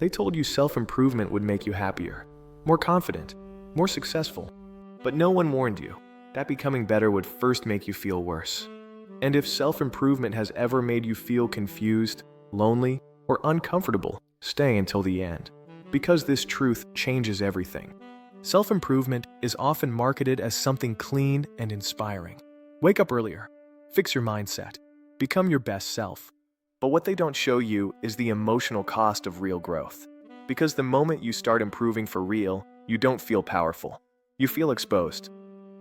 They told you self-improvement would make you happier, more confident, more successful. But no one warned you that becoming better would first make you feel worse. And if self-improvement has ever made you feel confused, lonely, or uncomfortable, stay until the end, because this truth changes everything. Self-improvement is often marketed as something clean and inspiring. Wake up earlier, fix your mindset, become your best self. But what they don't show you is the emotional cost of real growth. Because the moment you start improving for real, you don't feel powerful. You feel exposed.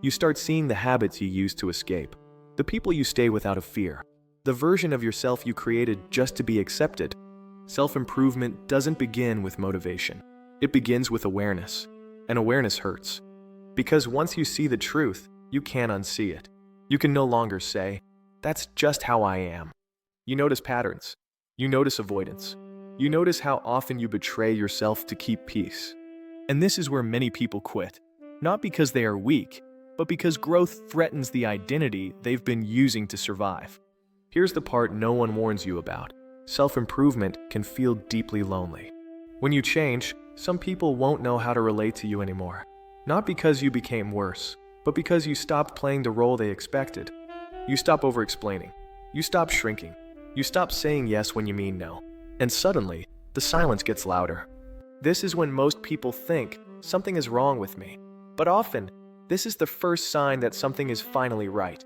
You start seeing the habits you used to escape, the people you stay with out of fear, the version of yourself you created just to be accepted. Self-improvement doesn't begin with motivation. It begins with awareness. And awareness hurts. Because once you see the truth, you can't unsee it. You can no longer say, "That's just how I am." You notice patterns. You notice avoidance. You notice how often you betray yourself to keep peace. And this is where many people quit. Not because they are weak, but because growth threatens the identity they've been using to survive. Here's the part no one warns you about. Self-improvement can feel deeply lonely. When you change, some people won't know how to relate to you anymore. Not because you became worse, but because you stopped playing the role they expected. You stop over-explaining. You stop shrinking. You stop saying yes when you mean no. And suddenly, the silence gets louder. This is when most people think something is wrong with me. But often, this is the first sign that something is finally right.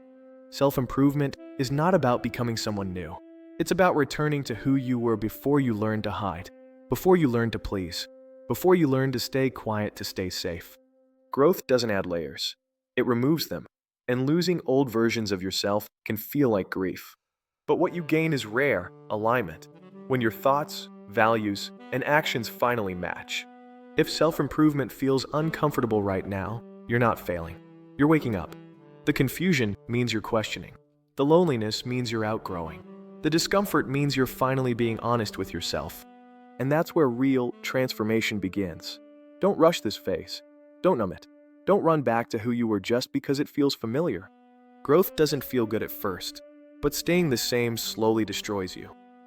Self-improvement is not about becoming someone new. It's about returning to who you were before you learned to hide, before you learned to please, before you learned to stay quiet to stay safe. Growth doesn't add layers. It removes them. And losing old versions of yourself can feel like grief. But what you gain is rare alignment, when your thoughts, values, and actions finally match. If self-improvement feels uncomfortable right now, you're not failing. You're waking up. The confusion means you're questioning. The loneliness means you're outgrowing. The discomfort means you're finally being honest with yourself. And that's where real transformation begins. Don't rush this phase. Don't numb it. Don't run back to who you were just because it feels familiar. Growth doesn't feel good at first, but staying the same slowly destroys you.